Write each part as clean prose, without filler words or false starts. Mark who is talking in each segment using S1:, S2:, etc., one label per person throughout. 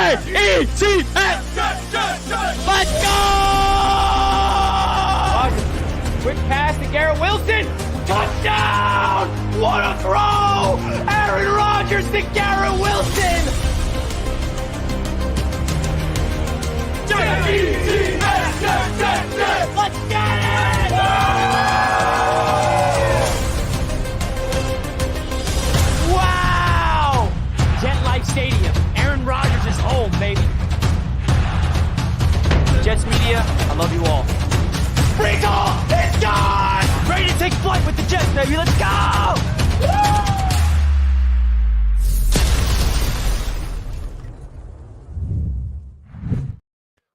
S1: J-E-T-S! Let's go!
S2: Quick pass to Garrett Wilson. Touchdown! What a throw! Aaron Rodgers to Garrett Wilson.
S1: J-E-T-S!
S2: Let's get it! Wow! Jet Life Stadium. Aaron Rodgers is home, baby. Jets Media, I love you all.
S1: Free call! It's gone!
S2: Ready to take flight with the Jets, baby. Let's go!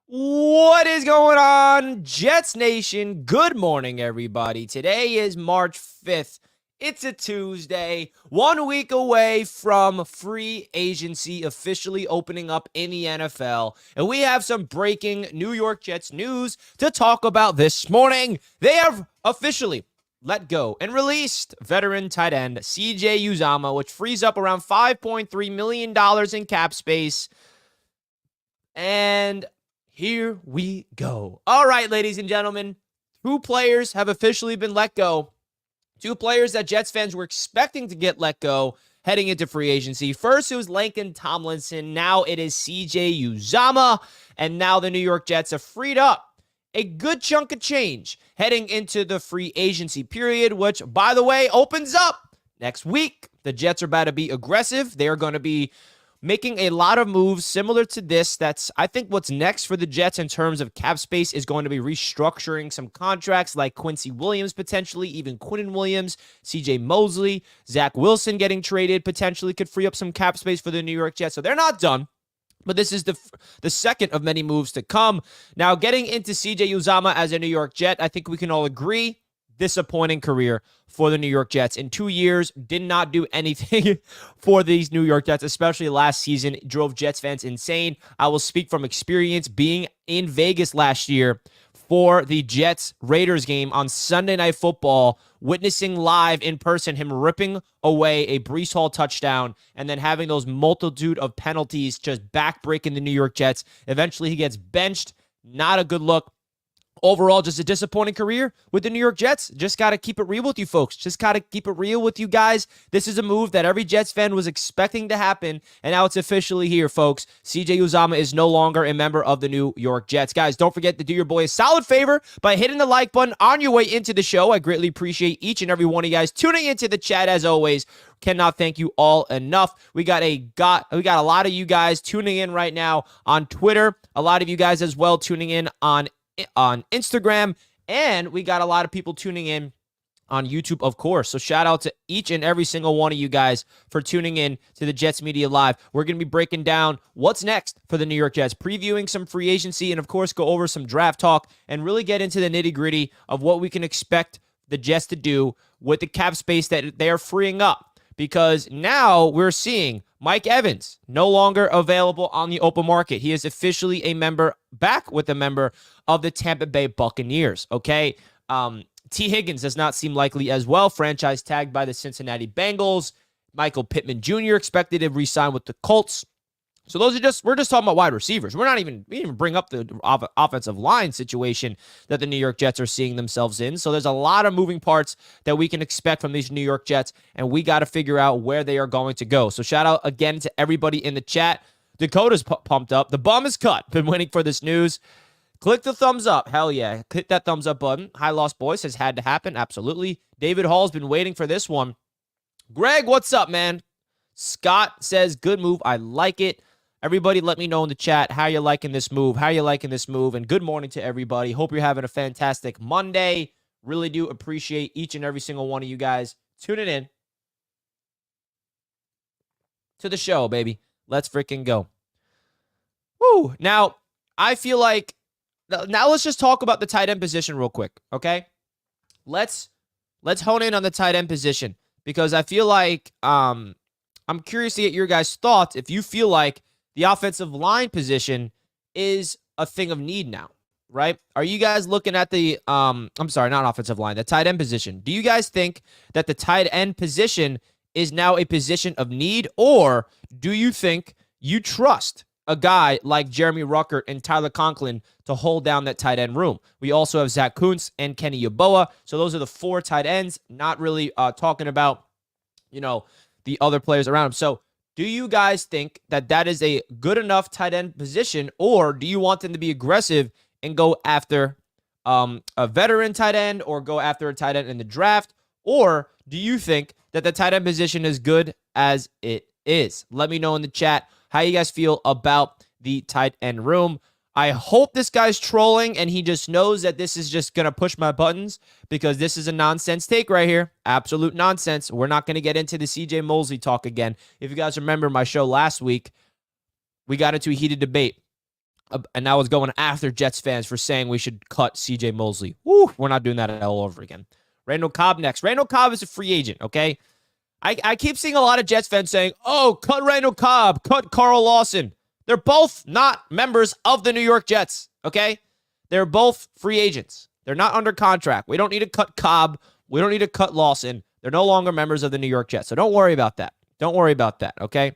S3: What is going on, Jets Nation? Good morning, everybody. Today is March 5th. It's a Tuesday, 1 week away from free agency officially opening up in the NFL. And we have some breaking New York Jets news to talk about this morning. They have officially let go and released veteran tight end CJ Uzomah, which frees up around $5.3 million in cap space. And here we go. All right, ladies and gentlemen, 2 players have officially been let go. 2 players that Jets fans were expecting to get let go heading into free agency. First, it was Laken Tomlinson. Now it is CJ Uzomah. And now the New York Jets have freed up a good chunk of change heading into the free agency period, which, by the way, opens up next week. The Jets are about to be aggressive. They are going to be making a lot of moves similar to this. That's, I think, what's next for the Jets in terms of cap space is going to be restructuring some contracts like Quincy Williams, potentially, even Quinnen Williams, CJ Mosley, Zach Wilson getting traded potentially could free up some cap space for the New York Jets. So they're not done. But this is the second of many moves to come. Now, getting into CJ Uzomah as a New York Jet, I think we can all agree, disappointing career for the New York Jets. In 2 years, did not do anything for these New York Jets, especially last season. Drove Jets fans insane. I will speak from experience being in Vegas last year for the Jets-Raiders game on Sunday Night Football, witnessing live in person him ripping away a Breece Hall touchdown and then having those multitude of penalties just backbreaking the New York Jets. Eventually, he gets benched. Not a good look. Overall, just a disappointing career with the New York Jets. Just got to keep it real with you folks. Just got to keep it real with you guys. This is a move that every Jets fan was expecting to happen, and now it's officially here, folks. CJ Uzomah is no longer a member of the New York Jets. Guys, don't forget to do your boy a solid favor by hitting the like button on your way into the show. I greatly appreciate each and every one of you guys tuning into the chat as always. Cannot thank you all enough. We got a lot of you guys tuning in right now on Twitter. A lot of you guys as well tuning in on Instagram, and we got a lot of people tuning in on YouTube, of course. So shout out to each and every single one of you guys for tuning in to the Jets Media Live. We're going to be breaking down what's next for the New York Jets, previewing some free agency, and of course go over some draft talk and really get into the nitty-gritty of what we can expect the Jets to do with the cap space that they are freeing up. Because now we're seeing Mike Evans no longer available on the open market. He is officially back with a member of the Tampa Bay Buccaneers, okay? T. Higgins does not seem likely as well. Franchise tagged by the Cincinnati Bengals. Michael Pittman Jr. expected to re-sign with the Colts. So we're just talking about wide receivers. We didn't even bring up the offensive line situation that the New York Jets are seeing themselves in. So there's a lot of moving parts that we can expect from these New York Jets, and we got to figure out where they are going to go. So shout out again to everybody in the chat. Dakota's pumped up. The bum is cut. Been waiting for this news. Click the thumbs up. Hell yeah. Click that thumbs up button. High Lost Boy says had to happen. Absolutely. David Hall's been waiting for this one. Greg, what's up, man? Scott says, good move. I like it. Everybody let me know in the chat how you're liking this move, and good morning to everybody. Hope you're having a fantastic Monday. Really do appreciate each and every single one of you guys tuning in to the show, baby. Let's freaking go. Woo! Now, I feel like, now let's just talk about the tight end position real quick, okay? Let's hone in on the tight end position, because I feel like I'm curious to get your guys' thoughts if you feel like the offensive line position is a thing of need now, right? Are you guys looking at the, I'm sorry, not offensive line, the tight end position? Do you guys think that the tight end position is now a position of need, or do you think you trust a guy like Jeremy Ruckert and Tyler Conklin to hold down that tight end room. We also have Zach Kuntz and Kenny Yeboah. So those are the 4 tight ends, not really talking about, the other players around him. So do you guys think that that is a good enough tight end position, or do you want them to be aggressive and go after a veteran tight end or go after a tight end in the draft? Or do you think that the tight end position is good as it is? Let me know in the chat how you guys feel about the tight end room. I hope this guy's trolling and he just knows that this is just going to push my buttons, because this is a nonsense take right here. Absolute nonsense. We're not going to get into the CJ Mosley talk again. If you guys remember my show last week, we got into a heated debate, and I was going after Jets fans for saying we should cut CJ Mosley. Woo, we're not doing that all over again. Randall Cobb next. Randall Cobb is a free agent, okay? I keep seeing a lot of Jets fans saying, oh, cut Randall Cobb, cut Carl Lawson. They're both not members of the New York Jets, okay? They're both free agents. They're not under contract. We don't need to cut Cobb. We don't need to cut Lawson. They're no longer members of the New York Jets. So don't worry about that. Don't worry about that, okay?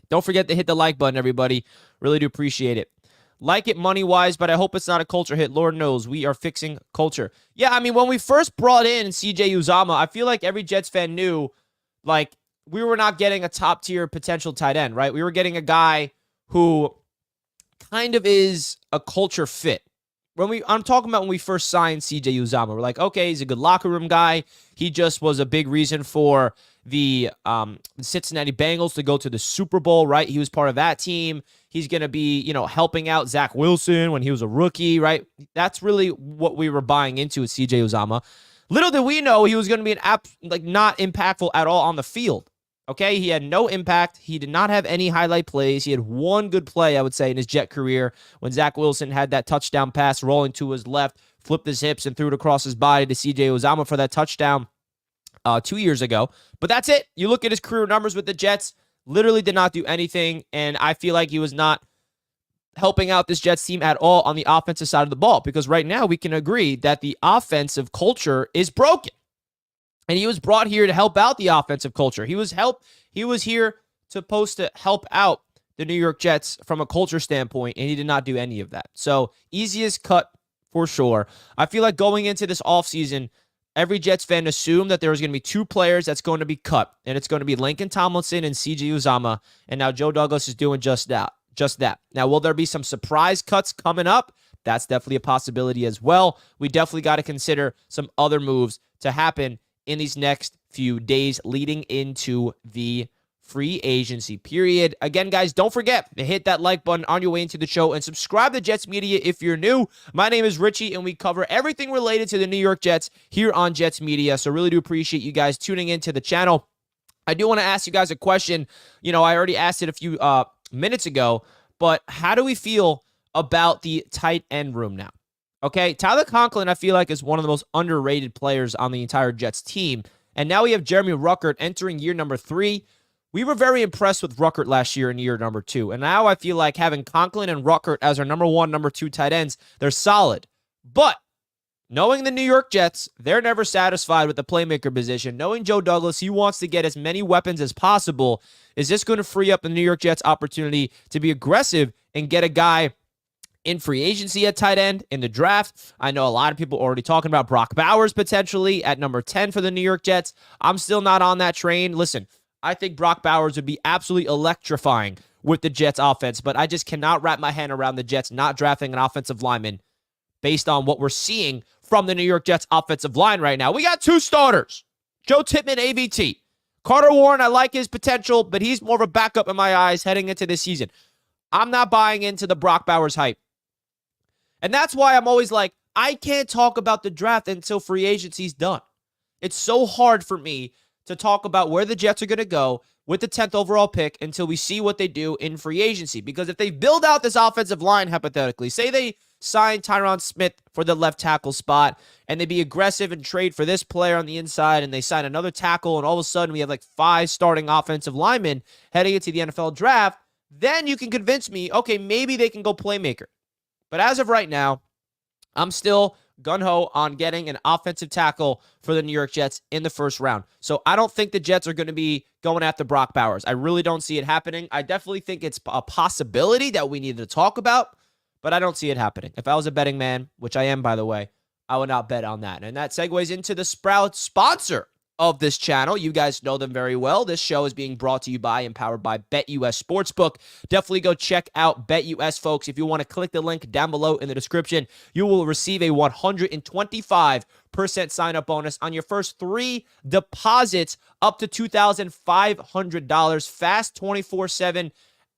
S3: Don't forget to hit the like button, everybody. Really do appreciate it. Like it money-wise, but I hope it's not a culture hit. Lord knows we are fixing culture. Yeah, I mean, when we first brought in CJ Uzomah, I feel like every Jets fan knew, like, we were not getting a top-tier potential tight end, right? We were getting a guy who kind of is a culture fit. I'm talking about when we first signed CJ Uzomah. We're like, okay, he's a good locker room guy. He just was a big reason for the Cincinnati Bengals to go to the Super Bowl, right? He was part of that team. He's going to be, helping out Zach Wilson when he was a rookie, right? That's really what we were buying into with CJ Uzomah. Little did we know he was going to be not impactful at all on the field. Okay, he had no impact. He did not have any highlight plays. He had one good play, I would say, in his Jet career when Zach Wilson had that touchdown pass rolling to his left, flipped his hips, and threw it across his body to CJ Uzomah for that touchdown 2 years ago. But that's it. You look at his career numbers with the Jets, literally did not do anything, and I feel like he was not helping out this Jets team at all on the offensive side of the ball, because right now we can agree that the offensive culture is broken. And he was brought here to help out the offensive culture. He was here supposed to help out the New York Jets from a culture standpoint, and he did not do any of that. So, easiest cut for sure. I feel like going into this offseason, every Jets fan assumed that there was going to be 2 players that's going to be cut, and it's going to be Lincoln Tomlinson and CJ Uzomah, and now Joe Douglas is doing just that. Now, will there be some surprise cuts coming up? That's definitely a possibility as well. We definitely got to consider some other moves to happen in these next few days leading into the free agency period. Again, guys, don't forget to hit that like button on your way into the show and subscribe to Jets Media if you're new. My name is Richie, and we cover everything related to the New York Jets here on Jets Media, so really do appreciate you guys tuning into the channel. I do want to ask you guys a question. I already asked it a few minutes ago, but how do we feel about the tight end room now? Okay, Tyler Conklin, I feel like, is one of the most underrated players on the entire Jets team. And now we have Jeremy Ruckert entering year number 3. We were very impressed with Ruckert last year in year number 2. And now I feel like having Conklin and Ruckert as our number 1, number 2 tight ends, they're solid. But knowing the New York Jets, they're never satisfied with the playmaker position. Knowing Joe Douglas, he wants to get as many weapons as possible. Is this going to free up the New York Jets' opportunity to be aggressive and get a guy in free agency at tight end in the draft? I know a lot of people already talking about Brock Bowers potentially at number 10 for the New York Jets. I'm still not on that train. Listen, I think Brock Bowers would be absolutely electrifying with the Jets offense, but I just cannot wrap my hand around the Jets not drafting an offensive lineman based on what we're seeing from the New York Jets offensive line right now. We got 2 starters. Joe Tippmann, AVT. Carter Warren, I like his potential, but he's more of a backup in my eyes heading into this season. I'm not buying into the Brock Bowers hype. And that's why I'm always like, I can't talk about the draft until free agency's done. It's so hard for me to talk about where the Jets are going to go with the 10th overall pick until we see what they do in free agency. Because if they build out this offensive line, hypothetically, say they sign Tyron Smith for the left tackle spot, and they be aggressive and trade for this player on the inside, and they sign another tackle, and all of a sudden we have like 5 starting offensive linemen heading into the NFL draft, then you can convince me, okay, maybe they can go playmaker. But as of right now, I'm still gung-ho on getting an offensive tackle for the New York Jets in the first round. So I don't think the Jets are going to be going after Brock Bowers. I really don't see it happening. I definitely think it's a possibility that we need to talk about, but I don't see it happening. If I was a betting man, which I am, by the way, I would not bet on that. And that segues into the Sprout sponsor of this channel. You guys know them very well. This show is being brought to you by and powered by BetUS Sportsbook. Definitely go check out BetUS, folks. If you want to click the link down below in the description, you will receive a 125% sign-up bonus on your first 3 deposits up to $2,500. Fast 24/7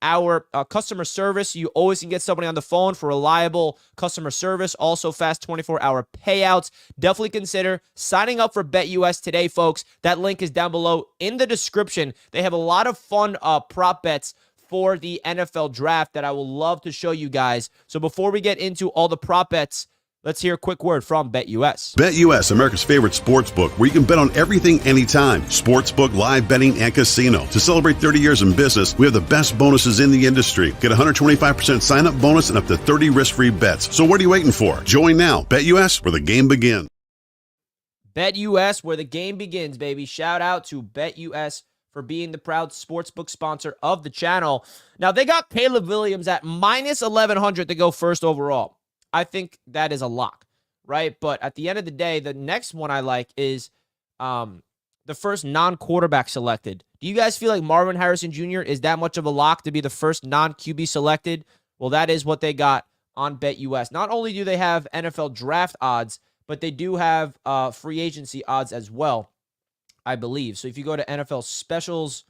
S3: our customer service. You always can get somebody on the phone for reliable customer service. Also, fast 24-hour payouts. Definitely consider signing up for BetUS today, folks. That link is down below in the description. They have a lot of fun prop bets for the NFL draft that I will love to show you guys. So before we get into all the prop bets, let's hear a quick word from BetUS.
S4: BetUS, America's favorite sportsbook, where you can bet on everything anytime. Sportsbook, live betting, and casino. To celebrate 30 years in business, we have the best bonuses in the industry. Get a 125% sign-up bonus and up to 30 risk-free bets. So what are you waiting for? Join now. BetUS, where the game begins.
S3: BetUS, where the game begins, baby. Shout out to BetUS for being the proud sportsbook sponsor of the channel. Now, they got Caleb Williams at minus 1,100 to go first overall. I think that is a lock, right? But at the end of the day, the next one I like is the first non-quarterback selected. Do you guys feel like Marvin Harrison Jr. is that much of a lock to be the first non-QB selected? Well, that is what they got on BetUS. Not only do they have NFL draft odds, but they do have free agency odds as well, I believe. So if you go to NFL specials,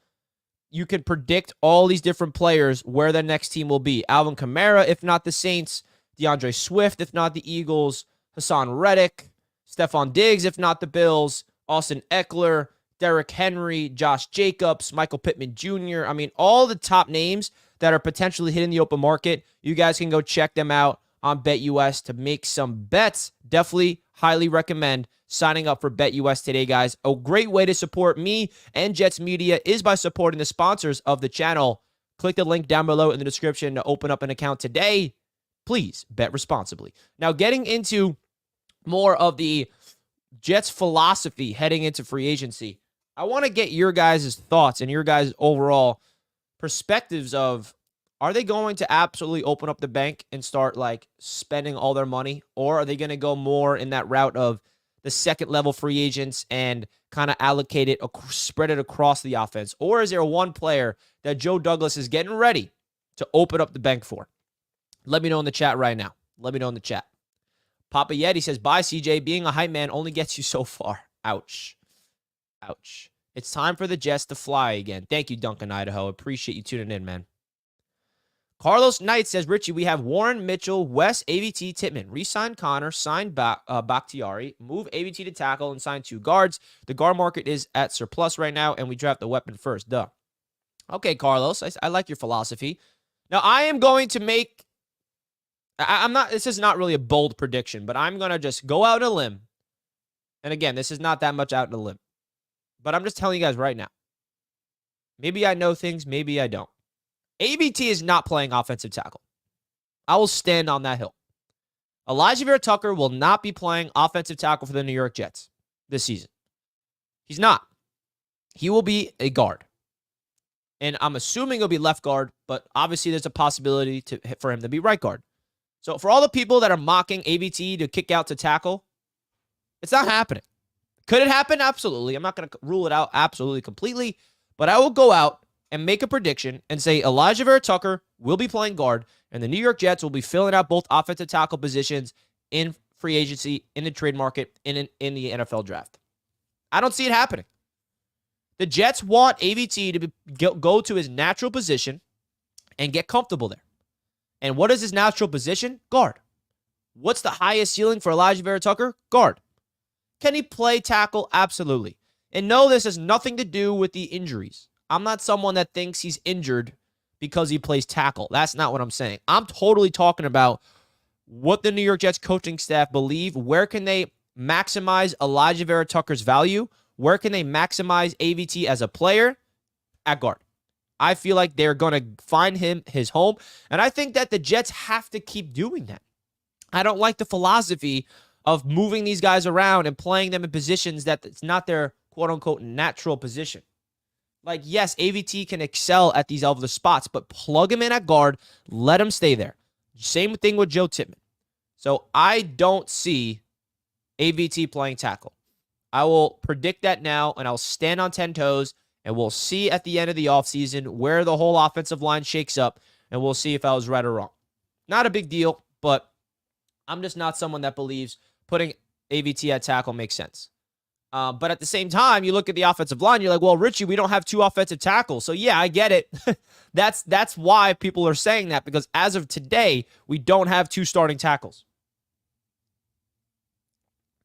S3: you can predict all these different players where their next team will be. Alvin Kamara, if not the Saints. DeAndre Swift, if not the Eagles. Hassan Reddick. Stephon Diggs, if not the Bills. Austin Eckler. Derrick Henry. Josh Jacobs. Michael Pittman Jr. I mean, all the top names that are potentially hitting the open market. You guys can go check them out on BetUS to make some bets. Definitely highly recommend signing up for BetUS today, guys. A great way to support me and Jets Media is by supporting the sponsors of the channel. Click the link down below in the description to open up an account today. Please bet responsibly. Now, getting into more of the Jets philosophy heading into free agency, I want to get your guys' thoughts and your guys' overall perspectives of, are they going to absolutely open up the bank and start like spending all their money? Or are they going to go more in that route of the second level free agents and kind of allocate it, spread it across the offense? Or is there one player that Joe Douglas is getting ready to open up the bank for? Let me know in the chat right now. Let me know in the chat. Papa Yeti says, bye, CJ. Being a hype man only gets you so far. Ouch. Ouch. It's time for the Jets to fly again. Thank you, Duncan, Idaho. Appreciate you tuning in, man. Carlos Knight says, Richie, we have Warren, Mitchell, West, AVT, Tittman. Resign Connor, sign Bakhtiari, move AVT to tackle, and sign 2 guards. The guard market is at surplus right now, and we draft the weapon first. Duh. Okay, Carlos. I like your philosophy. Now, I am going to make... I'm not, this is not really a bold prediction, but I'm going to just go out on a limb. And again, this is not that much out on a limb. But I'm just telling you guys right now. Maybe I know things, maybe I don't. ABT is not playing offensive tackle. I will stand on that hill. Elijah Vera-Tucker will not be playing offensive tackle for the New York Jets this season. He's not. He will be a guard. And I'm assuming he'll be left guard, but obviously there's a possibility for him to be right guard. So for all the people that are mocking ABT to kick out to tackle, it's not happening. Could it happen? Absolutely. I'm not going to rule it out absolutely completely, but I will go out and make a prediction and say Elijah Vera-Tucker will be playing guard, and the New York Jets will be filling out both offensive tackle positions in free agency, in the trade market, in the NFL draft. I don't see it happening. The Jets want AVT to go to his natural position and get comfortable there. And what is his natural position? Guard. What's the highest ceiling for Elijah Vera-Tucker? Guard. Can he play tackle? Absolutely. And no, this has nothing to do with the injuries. I'm not someone that thinks he's injured because he plays tackle. That's not what I'm saying. I'm totally talking about what the New York Jets coaching staff believe. Where can they maximize Elijah Vera-Tucker's value? Where can they maximize AVT as a player? At guard. I feel like they're going to find him his home, and I think that the Jets have to keep doing that. I don't like the philosophy of moving these guys around and playing them in positions that it's not their quote-unquote natural position. Like, yes, AVT can excel at these other spots, but plug him in at guard, let him stay there. Same thing with Joe Tippmann. So I don't see AVT playing tackle. I will predict that now, and I'll stand on 10 toes, and we'll see at the end of the offseason where the whole offensive line shakes up, and we'll see if I was right or wrong. Not a big deal, but I'm just not someone that believes putting AVT at tackle makes sense. But at the same time, you look at the offensive line, you're like, well, Richie, we don't have 2 offensive tackles. So, yeah, I get it. That's why people are saying that, because as of today, we don't have 2 starting tackles.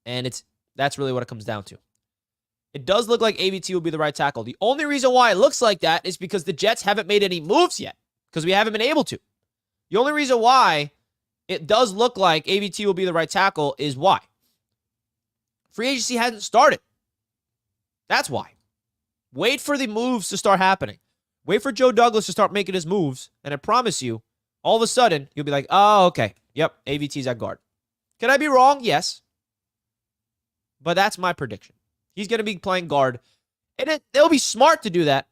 S3: And that's really what it comes down to. It does look like AVT will be the right tackle. The only reason why it looks like that is because the Jets haven't made any moves yet, because we haven't been able to. The only reason why it does look like AVT will be the right tackle is why? Free agency hasn't started. That's why. Wait for the moves to start happening. Wait for Joe Douglas to start making his moves, and I promise you, all of a sudden, you'll be like, oh, okay, yep, AVT's at guard. Can I be wrong? Yes. But that's my prediction. He's going to be playing guard, and they'll be smart to do that.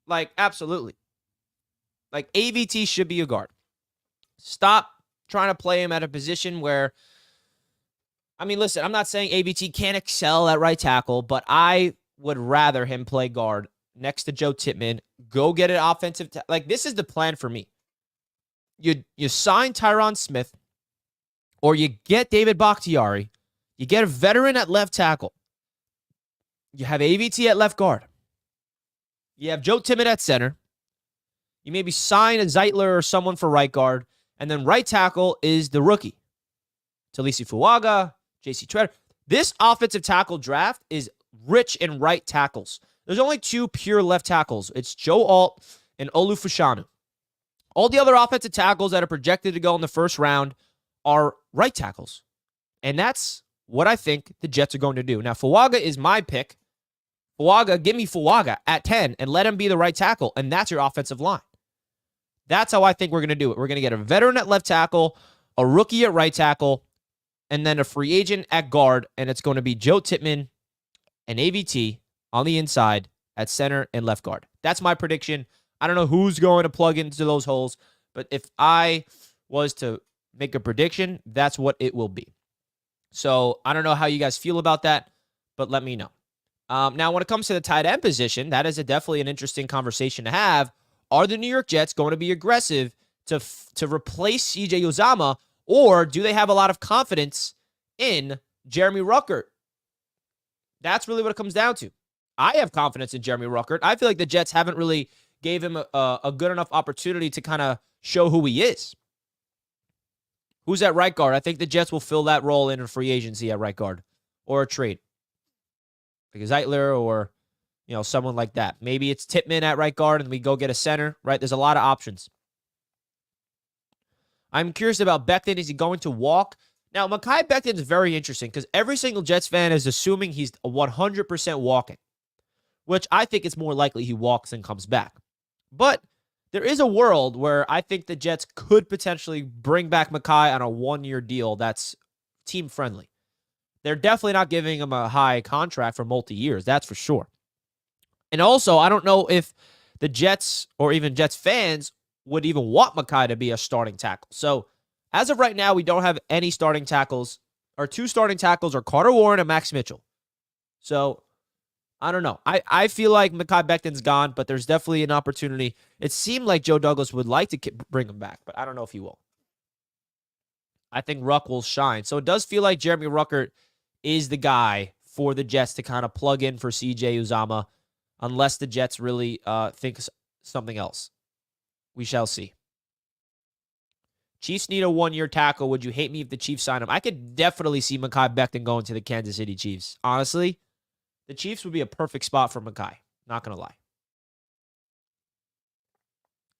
S3: Like, absolutely. Like, AVT should be a guard. Stop trying to play him at a position where, I mean, listen, I'm not saying AVT can't excel at right tackle, but I would rather him play guard next to Joe Tippmann. Go get an offensive like, this is the plan for me. You sign Tyron Smith, or you get David Bakhtiari. You get a veteran at left tackle. You have AVT at left guard. You have Joe Tippmann at center. You maybe sign a Zeitler or someone for right guard. And then right tackle is the rookie. Talisi Fuaga, J.C. Treader. This offensive tackle draft is rich in right tackles. There's only 2 pure left tackles. It's Joe Alt and Olu Fashanu. All the other offensive tackles that are projected to go in the first round are right tackles. And that's what I think the Jets are going to do. Now, Fuaga is my pick. Give me Fuaga at 10 and let him be the right tackle, and that's your offensive line. That's how I think we're going to do it. We're going to get a veteran at left tackle, a rookie at right tackle, and then a free agent at guard, and it's going to be Joe Tippmann and AVT on the inside at center and left guard. That's my prediction. I don't know who's going to plug into those holes, but if I was to make a prediction, that's what it will be. So I don't know how you guys feel about that, but let me know. Now, when it comes to the tight end position, that is definitely an interesting conversation to have. Are the New York Jets going to be aggressive to replace C.J. Uzomah, or do they have a lot of confidence in Jeremy Ruckert? That's really what it comes down to. I have confidence in Jeremy Ruckert. I feel like the Jets haven't really gave him a good enough opportunity to kind of show who he is. Who's at right guard? I think the Jets will fill that role in a free agency at right guard or a trade. Like a Zeitler or, someone like that. Maybe it's Tippmann at right guard and we go get a center, right? There's a lot of options. I'm curious about Becton. Is he going to walk? Now, Mekhi Becton is very interesting because every single Jets fan is assuming he's 100% walking, which I think it's more likely he walks and comes back. But there is a world where I think the Jets could potentially bring back Mekhi on a 1-year deal that's team-friendly. They're definitely not giving him a high contract for multi-years, that's for sure. And also, I don't know if the Jets or even Jets fans would even want Mekhi to be a starting tackle. So, as of right now, we don't have any starting tackles. Our 2 starting tackles are Carter Warren and Max Mitchell. So, I don't know. I feel like Mekhi Becton's gone, but there's definitely an opportunity. It seemed like Joe Douglas would like to bring him back, but I don't know if he will. I think Ruck will shine. So, it does feel like Jeremy Ruckert is the guy for the Jets to kind of plug in for C.J. Uzomah, unless the Jets really think something else. We shall see. Chiefs need a 1-year tackle. Would you hate me if the Chiefs sign him? I could definitely see Mekhi Becton going to the Kansas City Chiefs. Honestly, the Chiefs would be a perfect spot for Mekhi. Not going to lie.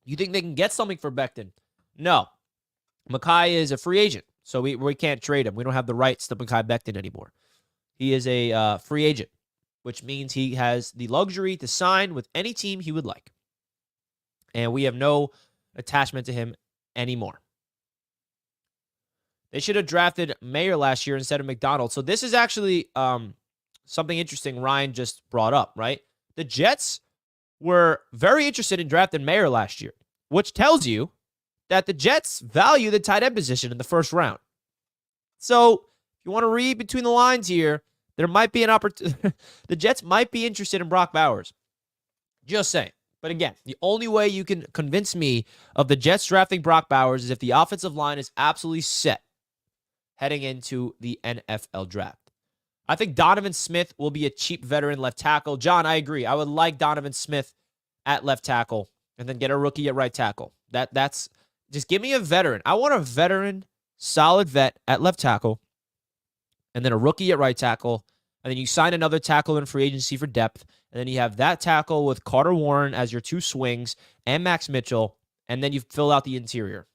S3: You think they can get something for Becton? No. Mekhi is a free agent, so we can't trade him. We don't have the rights to Mekhi Becton anymore. He is a free agent, which means he has the luxury to sign with any team he would like. And we have no attachment to him anymore. They should have drafted Mayer last year instead of McDonald. So this is actually something interesting Ryan just brought up, right? The Jets were very interested in drafting Mayer last year, which tells you that the Jets value the tight end position in the first round. So if you want to read between the lines here, there might be an opportunity. The Jets might be interested in Brock Bowers. Just saying. But again, the only way you can convince me of the Jets drafting Brock Bowers is if the offensive line is absolutely set heading into the NFL draft. I think Donovan Smith will be a cheap veteran left tackle. John, I agree. I would like Donovan Smith at left tackle and then get a rookie at right tackle. That's just give me a veteran. I want a veteran, solid vet at left tackle and then a rookie at right tackle. And then you sign another tackle in free agency for depth. And then you have that tackle with Carter Warren as your two swings and Max Mitchell. And then you fill out the interior.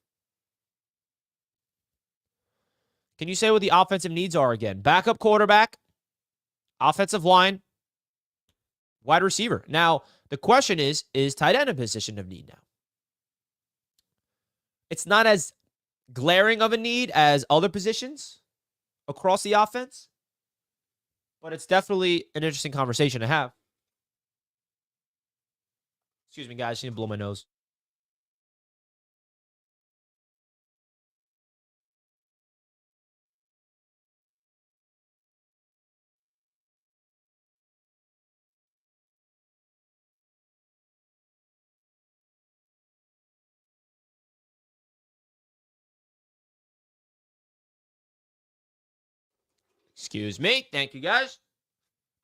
S3: Can you say what the offensive needs are again? Backup quarterback, offensive line, wide receiver. Now, the question is tight end a position of need now? It's not as glaring of a need as other positions across the offense, but it's definitely an interesting conversation to have. Excuse me, guys. I just need to blow my nose. Excuse me. Thank you, guys.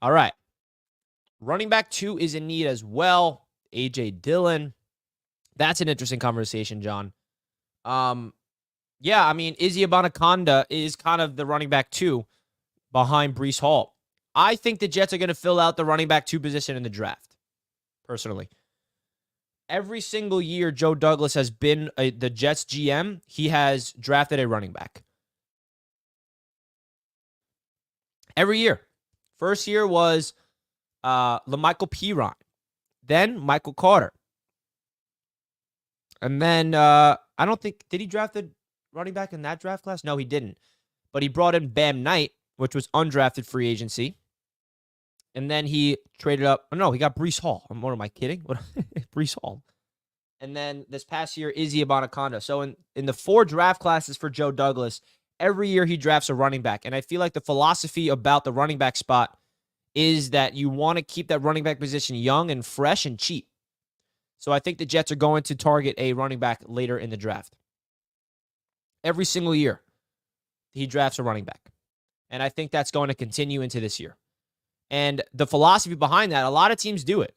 S3: All right. Running back 2 is in need as well. A.J. Dillon. That's an interesting conversation, John. Yeah, I mean, Izzy Abanikanda is kind of the running back 2 behind Breece Hall. I think the Jets are going to fill out the running back 2 position in the draft, personally. Every single year Joe Douglas has been the Jets GM, he has drafted a running back. Every year. First year was LaMichael Pirine. Then Michael Carter. And then I don't think, did he draft the running back in that draft class? No, he didn't. But he brought in Bam Knight, which was undrafted free agency. And then he traded up. Oh, no, he got Breece Hall. What am I kidding? What? Breece Hall. And then this past year, Izzy Abanikanda. So in the 4 draft classes for Joe Douglas, every year he drafts a running back. And I feel like the philosophy about the running back spot is that you want to keep that running back position young and fresh and cheap. So I think the Jets are going to target a running back later in the draft. Every single year, he drafts a running back. And I think that's going to continue into this year. And the philosophy behind that, a lot of teams do it.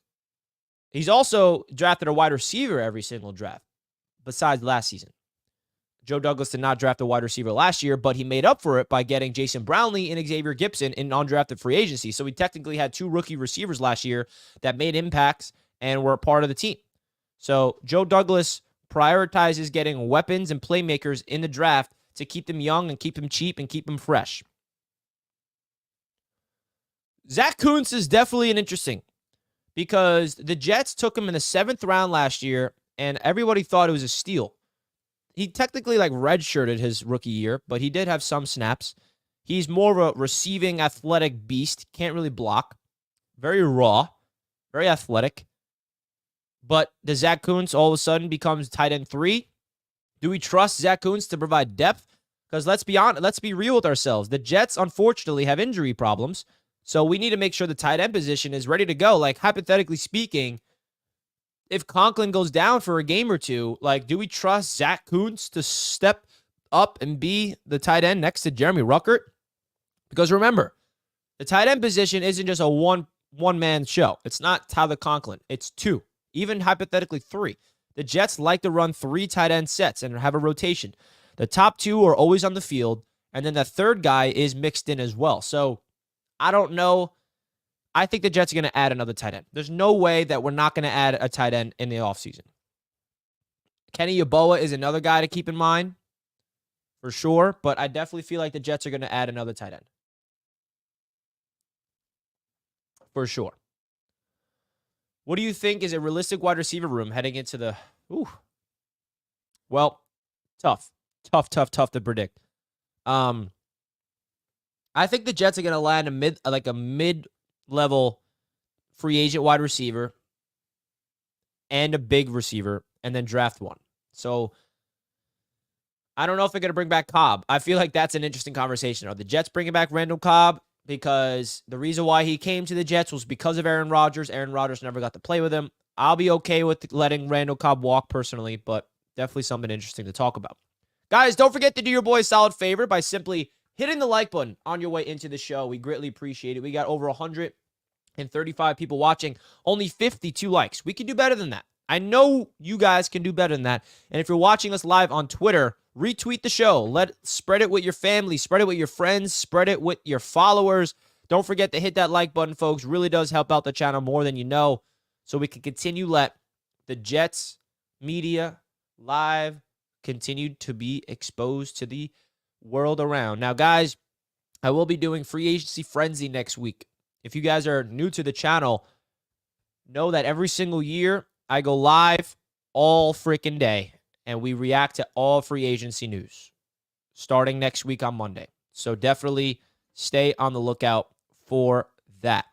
S3: He's also drafted a wide receiver every single draft, besides last season. Joe Douglas did not draft a wide receiver last year, but he made up for it by getting Jason Brownlee and Xavier Gibson in undrafted free agency. So he technically had 2 rookie receivers last year that made impacts and were a part of the team. So Joe Douglas prioritizes getting weapons and playmakers in the draft to keep them young and keep them cheap and keep them fresh. Zach Kuntz is definitely an interesting because the Jets took him in the 7th round last year, and everybody thought it was a steal. He technically redshirted his rookie year, but he did have some snaps. He's more of a receiving athletic beast. Can't really block. Very raw. Very athletic. But does Zach Kuntz all of a sudden becomes tight end 3? Do we trust Zach Kuntz to provide depth? Because let's be real with ourselves. The Jets, unfortunately, have injury problems. So we need to make sure the tight end position is ready to go. Like, hypothetically speaking, if Conklin goes down for a game or two, do we trust Zach Kuntz to step up and be the tight end next to Jeremy Ruckert? Because remember, the tight end position isn't just a one-man show. It's not Tyler Conklin. It's 2, even hypothetically 3. The Jets like to run 3 tight end sets and have a rotation. The top 2 are always on the field, and then the third guy is mixed in as well. So I don't know. I think the Jets are going to add another tight end. There's no way that we're not going to add a tight end in the offseason. Kenny Yeboah is another guy to keep in mind, for sure, but I definitely feel like the Jets are going to add another tight end. For sure. What do you think is a realistic wide receiver room heading into the... Well, tough to predict. I think the Jets are going to land a mid-level free agent wide receiver and a big receiver and then draft one. So I don't know if they're going to bring back Cobb. I feel like that's an interesting conversation. Are the Jets bringing back Randall Cobb? Because the reason why he came to the Jets was because of Aaron Rodgers. Aaron Rodgers never got to play with him. I'll be okay with letting Randall Cobb walk personally, but definitely something interesting to talk about. Guys, don't forget to do your boy a solid favor by simply hitting the like button on your way into the show. We greatly appreciate it. We got over 135 people watching, only 52 likes. We can do better than that. I know you guys can do better than that. And if you're watching us live on Twitter, retweet the show. Spread it with your family, spread it with your friends, spread it with your followers. Don't forget to hit that like button, folks. Really does help out the channel more than you know, so we can continue let the Jets media live continue to be exposed to the world around. Now, guys, I will be doing Free Agency Frenzy next week. If you guys are new to the channel, know that every single year I go live all freaking day and we react to all free agency news starting next week on Monday. So definitely stay on the lookout for that.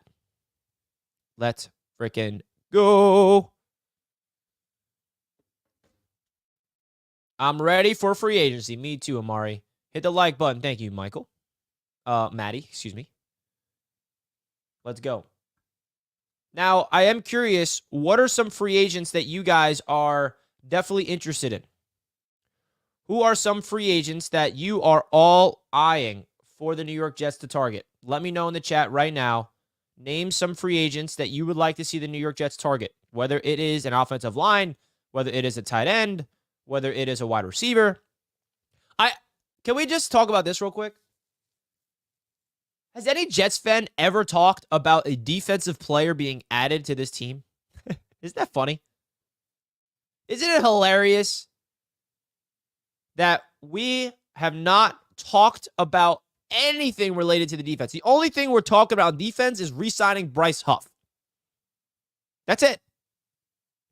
S3: Let's freaking go. I'm ready for free agency. Me too, Amari. Hit the like button. Thank you, Michael. Maddie, excuse me. Let's go. Now, I am curious, what are some free agents that you guys are definitely interested in? Who are some free agents that you are all eyeing for the New York Jets to target? Let me know in the chat right now. Name some free agents that you would like to see the New York Jets target, whether it is an offensive line, whether it is a tight end, whether it is a wide receiver. Can we just talk about this real quick? Has any Jets fan ever talked about a defensive player being added to this team? Isn't that funny? Isn't it hilarious that we have not talked about anything related to the defense? The only thing we're talking about on defense is re-signing Bryce Huff. That's it.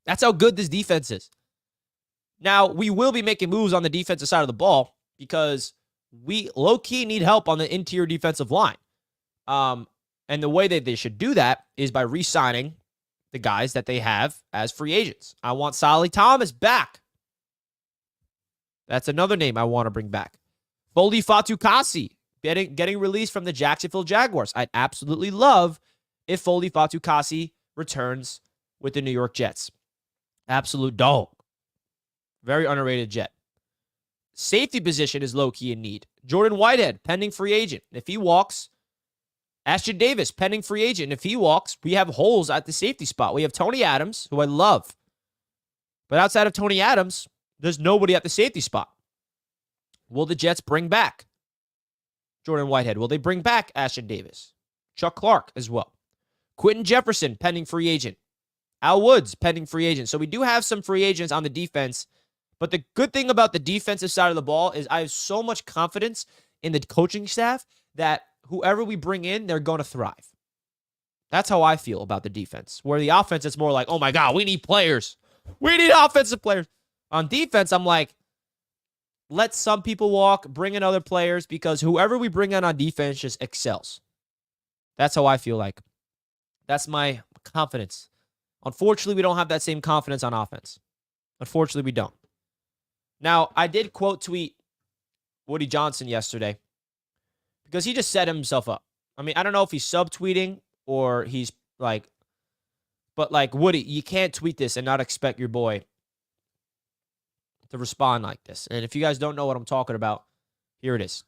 S3: That's how good this defense is. Now, we will be making moves on the defensive side of the ball because we low-key need help on the interior defensive line. And the way that they should do that is by re-signing the guys that they have as free agents. I want Solly Thomas back. That's another name I want to bring back. Foldy Fatukasi getting released from the Jacksonville Jaguars. I'd absolutely love if Foldy Fatukasi returns with the New York Jets. Absolute dog. Very underrated Jet. Safety position is low-key in need. Jordan Whitehead, pending free agent. If he walks, Ashton Davis, pending free agent. If he walks, we have holes at the safety spot. We have Tony Adams, who I love. But outside of Tony Adams, there's nobody at the safety spot. Will the Jets bring back Jordan Whitehead? Will they bring back Ashton Davis? Chuck Clark as well. Quentin Jefferson, pending free agent. Al Woods, pending free agent. So we do have some free agents on the defense. But the good thing about the defensive side of the ball is I have so much confidence in the coaching staff that whoever we bring in, they're going to thrive. That's how I feel about the defense. Where the offense, it's more like, oh my God, we need players. We need offensive players. On defense, I'm like, let some people walk, bring in other players, because whoever we bring in on defense just excels. That's how I feel like. That's my confidence. Unfortunately, we don't have that same confidence on offense. Unfortunately, we don't. Now, I did quote tweet Woody Johnson yesterday because he just set himself up. I mean, I don't know if he's subtweeting or he's like, but like, Woody, you can't tweet this and not expect your boy to respond like this. And if you guys don't know what I'm talking about, here it is.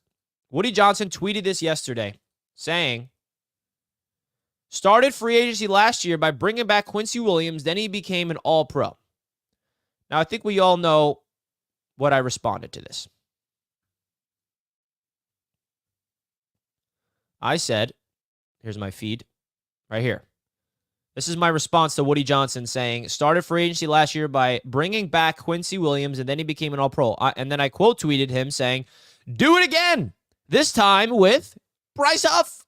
S3: Woody Johnson tweeted this yesterday saying, started free agency last year by bringing back Quincy Williams, then he became an all-pro. Now, I think we all know what I responded to this. I said, here's my feed right here. This is my response to Woody Johnson saying, started free agency last year by bringing back Quincy Williams, and then he became an all-pro. And then I quote tweeted him saying, do it again, this time with Bryce Huff.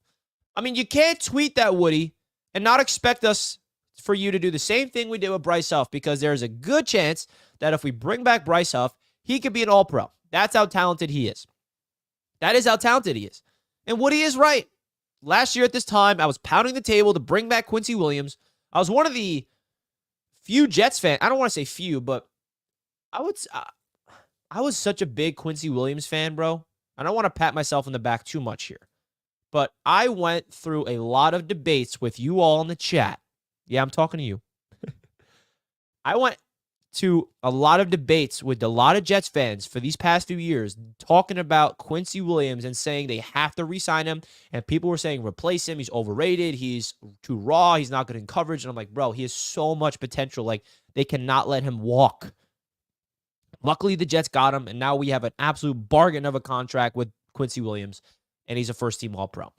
S3: I mean, you can't tweet that, Woody, and not expect us for you to do the same thing we did with Bryce Huff, because there's a good chance that if we bring back Bryce Huff, he could be an all-pro. That's how talented he is. That is how talented he is. And Woody is right. Last year at this time, I was pounding the table to bring back Quincy Williams. I was one of the few Jets fans. I don't want to say few, but I was such a big Quincy Williams fan, bro. I don't want to pat myself in the back too much here. But I went through a lot of debates with you all in the chat. Yeah, I'm talking to you. I went to a lot of debates with a lot of Jets fans for these past few years talking about Quincy Williams and saying they have to re-sign him. And people were saying, replace him. He's overrated. He's too raw. He's not good in coverage. And I'm like, bro, he has so much potential. Like, they cannot let him walk. Luckily, the Jets got him. And now we have an absolute bargain of a contract with Quincy Williams. And he's a first-team All-Pro.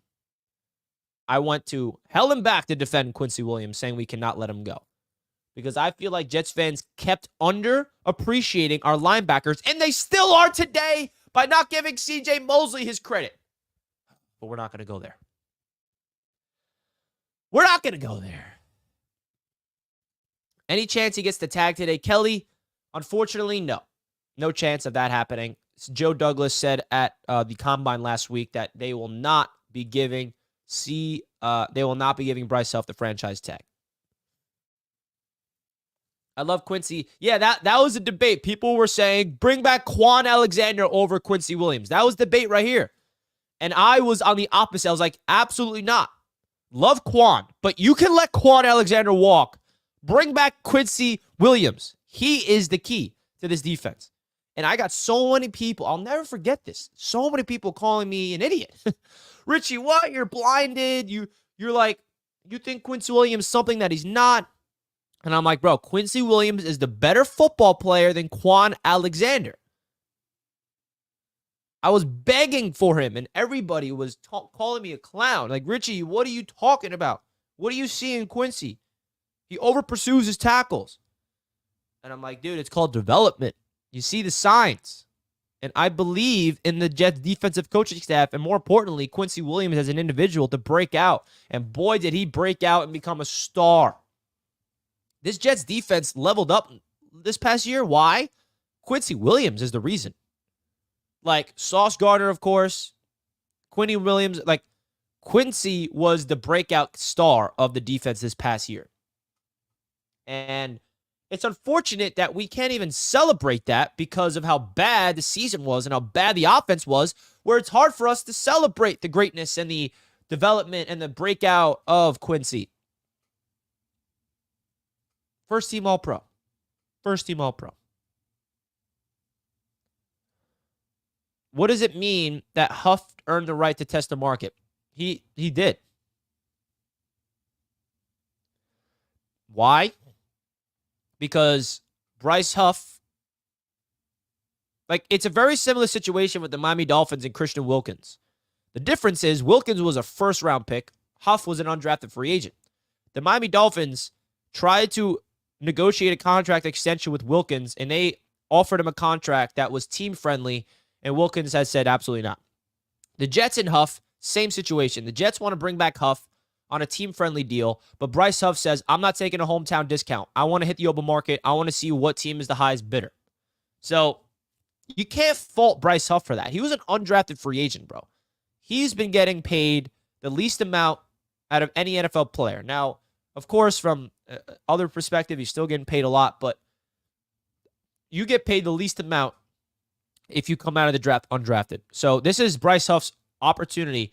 S3: I went to hell and back to defend Quincy Williams, saying we cannot let him go. Because I feel like Jets fans kept underappreciating our linebackers, and they still are today by not giving C.J. Mosley his credit. But we're not going to go there. We're not going to go there. Any chance he gets the tag today? Kelly, unfortunately, no. No chance of that happening. Joe Douglas said at the Combine last week that they will not be giving Bryce Huff the franchise tag. I love Quincy. Yeah, that was a debate. People were saying, bring back Quan Alexander over Quincy Williams. That was the debate right here. And I was on the opposite. I was like, absolutely not. Love Quan, but you can let Quan Alexander walk. Bring back Quincy Williams. He is the key to this defense. And I got so many people, I'll never forget this, so many people calling me an idiot. Richie, what? You're blinded. You're like, you think Quincy Williams is something that he's not. And I'm like, bro, Quincy Williams is the better football player than Quan Alexander. I was begging for him, and everybody was calling me a clown. Like, Richie, what are you talking about? What do you see in Quincy? He over-pursues his tackles. And I'm like, dude, it's called development. You see the signs. And I believe in the Jets defensive coaching staff, and more importantly, Quincy Williams as an individual to break out. And boy, did he break out and become a star. This Jets defense leveled up this past year. Why? Quincy Williams is the reason. Like, Sauce Gardner, of course. Quincy Williams. Like, Quincy was the breakout star of the defense this past year. And it's unfortunate that we can't even celebrate that because of how bad the season was and how bad the offense was, where it's hard for us to celebrate the greatness and the development and the breakout of Quincy. First team All-Pro. First team All-Pro. What does it mean that Huff earned the right to test the market? He did. Why? Because Bryce Huff, like, it's a very similar situation with the Miami Dolphins and Christian Wilkins. The difference is Wilkins was a first-round pick. Huff was an undrafted free agent. The Miami Dolphins tried to negotiate a contract extension with Wilkins, and they offered him a contract that was team-friendly, and Wilkins has said absolutely not. The Jets and Huff, same situation. The Jets want to bring back Huff on a team-friendly deal, but Bryce Huff says, I'm not taking a hometown discount. I want to hit the open market. I want to see what team is the highest bidder. So you can't fault Bryce Huff for that. He was an undrafted free agent, bro. He's been getting paid the least amount out of any NFL player. Now, of course, from other perspective, he's still getting paid a lot, but you get paid the least amount if you come out of the draft undrafted. So this is Bryce Huff's opportunity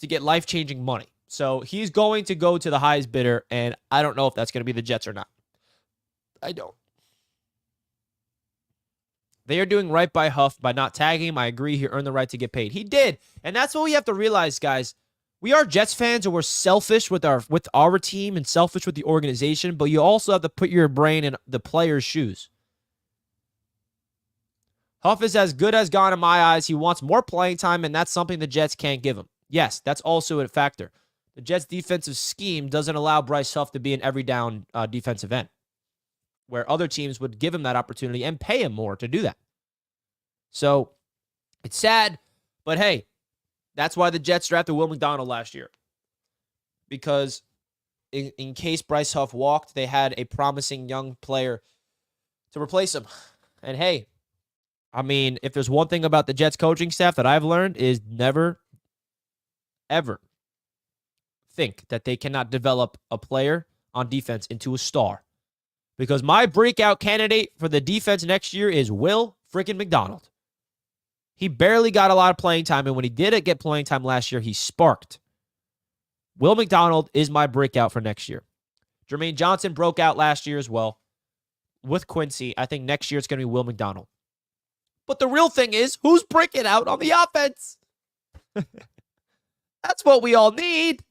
S3: to get life-changing money. So he's going to go to the highest bidder, and I don't know if that's going to be the Jets or not. I don't. They are doing right by Huff by not tagging him. I agree, he earned the right to get paid. He did, and that's what we have to realize, guys. We are Jets fans, and we're selfish with our team and selfish with the organization, but you also have to put your brain in the player's shoes. Huff is as good as gone in my eyes. He wants more playing time, and that's something the Jets can't give him. Yes, that's also a factor. The Jets' defensive scheme doesn't allow Bryce Huff to be an every down defensive end, where other teams would give him that opportunity and pay him more to do that. So it's sad, but hey, that's why the Jets drafted Will McDonald last year. Because in case Bryce Huff walked, they had a promising young player to replace him. And hey, I mean, if there's one thing about the Jets coaching staff that I've learned is never, ever think that they cannot develop a player on defense into a star. Because my breakout candidate for the defense next year is Will freaking McDonald. He barely got a lot of playing time, and when he did get playing time last year, he sparked. Will McDonald is my breakout for next year. Jermaine Johnson broke out last year as well with Quincy. I think next year it's going to be Will McDonald. But the real thing is, who's breaking out on the offense? That's what we all need.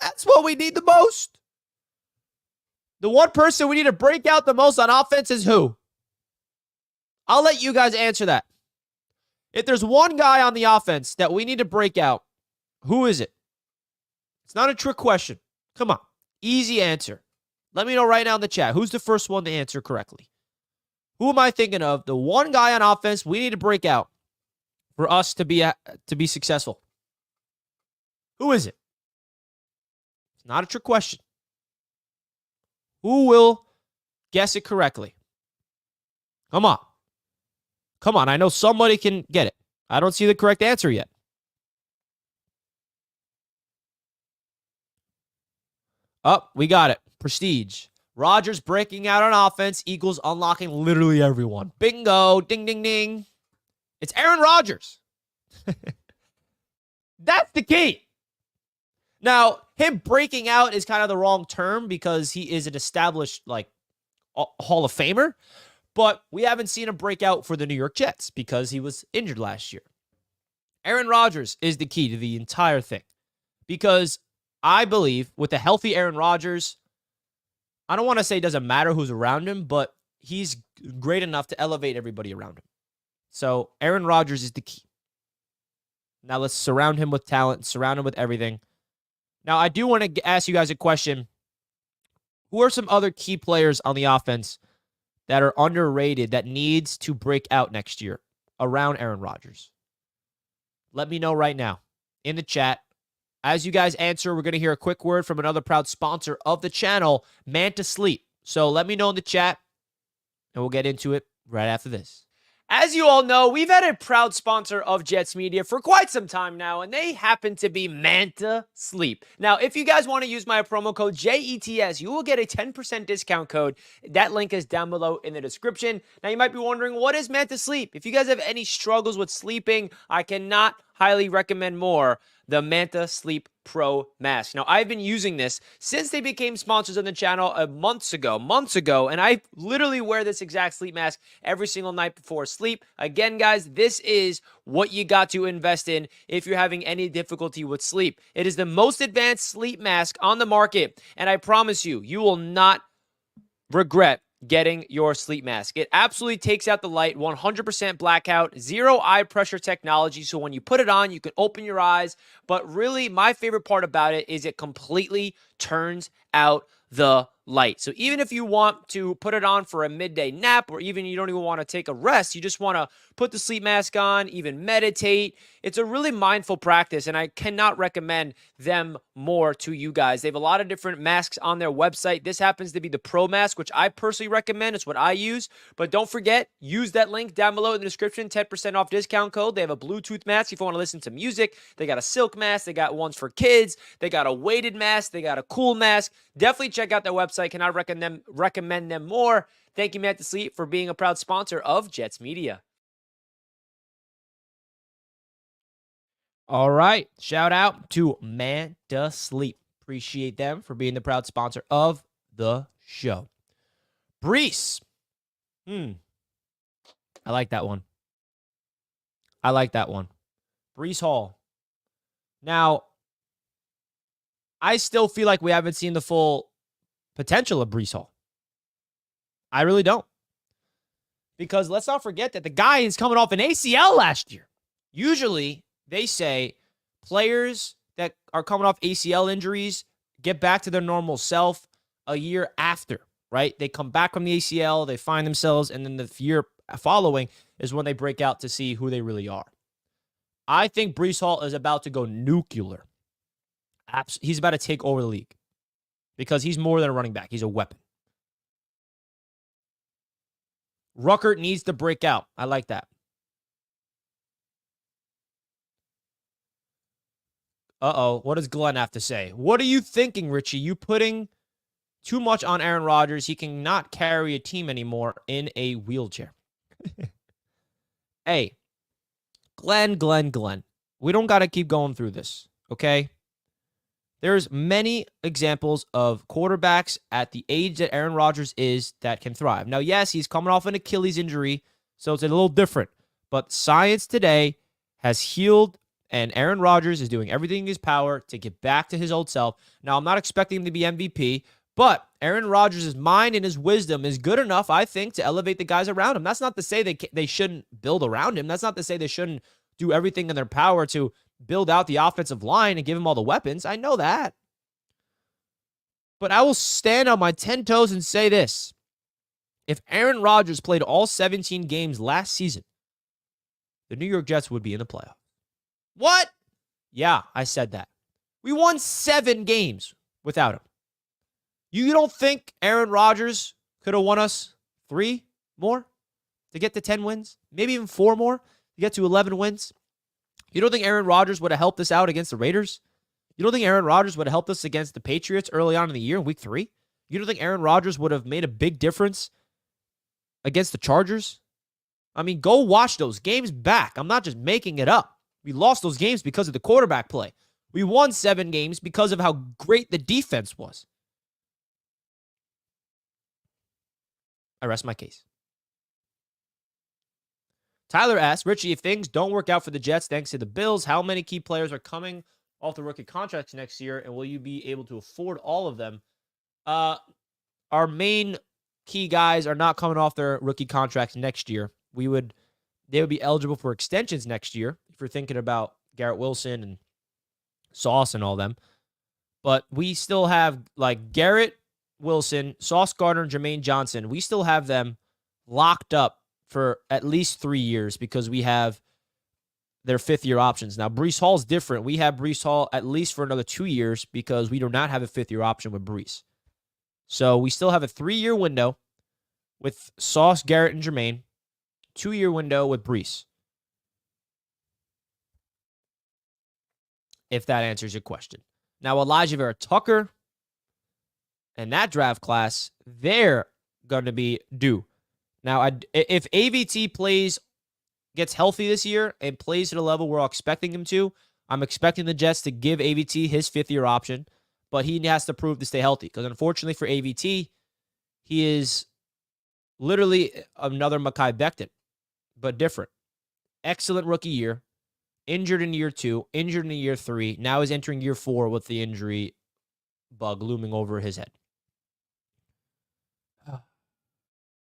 S3: That's what we need the most. The one person we need to break out the most on offense is who? I'll let you guys answer that. If there's one guy on the offense that we need to break out, who is it? It's not a trick question. Come on. Easy answer. Let me know right now in the chat. Who's the first one to answer correctly? Who am I thinking of? The one guy on offense we need to break out for us to be successful. Who is it? It's not a trick question. Who will guess it correctly? Come on. Come on. I know somebody can get it. I don't see the correct answer yet. Oh, we got it. Prestige. Rodgers breaking out on offense equals unlocking literally everyone. Bingo. Ding, ding, ding. It's Aaron Rodgers. That's the key. Now, him breaking out is kind of the wrong term because he is an established, Hall of Famer. But we haven't seen him break out for the New York Jets because he was injured last year. Aaron Rodgers is the key to the entire thing. Because I believe with a healthy Aaron Rodgers, I don't want to say it doesn't matter who's around him, but he's great enough to elevate everybody around him. So Aaron Rodgers is the key. Now let's surround him with talent, surround him with everything. Now I do want to ask you guys a question. Who are some other key players on the offense that are underrated that needs to break out next year around Aaron Rodgers? Let me know right now in the chat. As you guys answer, we're going to hear a quick word from another proud sponsor of the channel, Manta Sleep. So let me know in the chat, and we'll get into it right after this. As you all know, we've had a proud sponsor of Jets Media for quite some time now, and they happen to be Manta Sleep. Now, if you guys want to use my promo code JETS, you will get a 10% discount code. That link is down below in the description. Now, you might be wondering, what is Manta Sleep? If you guys have any struggles with sleeping, I cannot highly recommend more the Manta Sleep Pro Mask. Now, I've been using this since they became sponsors on the channel months ago, and I literally wear this exact sleep mask every single night before sleep. Again, guys, this is what you got to invest in if you're having any difficulty with sleep. It is the most advanced sleep mask on the market, and I promise you, you will not regret getting your sleep mask. It absolutely takes out the light, 100% blackout, zero eye pressure technology. So when you put it on, you can open your eyes. But really, my favorite part about it is it completely turns out the light. So even if you want to put it on for a midday nap, or even you don't even want to take a rest, you just want to put the sleep mask on, even meditate. It's a really mindful practice, and I cannot recommend them more to you guys. They have a lot of different masks on their website. This happens to be the Pro Mask, which I personally recommend. It's what I use. But don't forget, use that link down below in the description, 10% off discount code. They have a Bluetooth mask if you want to listen to music. They got a silk mask. They got ones for kids. They got a weighted mask. They got a cool mask. Definitely check out their website. Cannot recommend them more. Thank you, Manta Sleep, for being a proud sponsor of Jets Media. All right. Shout out to Manta Sleep. Appreciate them for being the proud sponsor of the show. Brees. I like that one. Brees Hall. Now, I still feel like we haven't seen the full potential of Brees Hall. I really don't. Because let's not forget that the guy is coming off an ACL last year. Usually, they say players that are coming off ACL injuries get back to their normal self a year after, right? They come back from the ACL, they find themselves, and then the year following is when they break out to see who they really are. I think Brees Hall is about to go nuclear. He's about to take over the league because he's more than a running back. He's a weapon. Ruckert needs to break out. I like that. Uh-oh. What does Glenn have to say? What are you thinking, Richie? You putting too much on Aaron Rodgers. He cannot carry a team anymore in a wheelchair. Hey, Glenn. We don't got to keep going through this, okay? There's many examples of quarterbacks at the age that Aaron Rodgers is that can thrive. Now, yes, he's coming off an Achilles injury, so it's a little different. But science today has healed, and Aaron Rodgers is doing everything in his power to get back to his old self. Now, I'm not expecting him to be MVP, but Aaron Rodgers' mind and his wisdom is good enough, I think, to elevate the guys around him. That's not to say they shouldn't build around him. That's not to say they shouldn't do everything in their power to build out the offensive line and give him all the weapons. I know that. But I will stand on my 10 toes and say this. If Aaron Rodgers played all 17 games last season, the New York Jets would be in the playoffs. What? Yeah, I said that. We won 7 games without him. You don't think Aaron Rodgers could have won us 3 more to get to 10 wins? Maybe even 4 more to get to 11 wins? You don't think Aaron Rodgers would have helped us out against the Raiders? You don't think Aaron Rodgers would have helped us against the Patriots early on in the year in week 3? You don't think Aaron Rodgers would have made a big difference against the Chargers? I mean, go watch those games back. I'm not just making it up. We lost those games because of the quarterback play. We won 7 games because of how great the defense was. I rest my case. Tyler asks, Richie, if things don't work out for the Jets thanks to the Bills, how many key players are coming off the rookie contracts next year, and will you be able to afford all of them? Our main key guys are not coming off their rookie contracts next year. They would be eligible for extensions next year if you're thinking about Garrett Wilson and Sauce and all them. But we still have like Garrett Wilson, Sauce Gardner, and Jermaine Johnson. We still have them locked up for at least 3 years because we have their 5th-year options. Now, Breece Hall's different. We have Breece Hall at least for another 2 years because we do not have a 5th-year option with Breece. So we still have a 3-year window with Sauce, Garrett, and Jermaine. 2-year window with Breece. If that answers your question. Now, Elijah Vera Tucker and that draft class, they're going to be due. Now, if AVT gets healthy this year and plays at a level we're all expecting him to, I'm expecting the Jets to give AVT his 5th-year option, but he has to prove to stay healthy. Because unfortunately for AVT, he is literally another Mekhi Becton, but different. Excellent rookie year, injured in year 2, injured in year 3, now is entering year 4 with the injury bug looming over his head.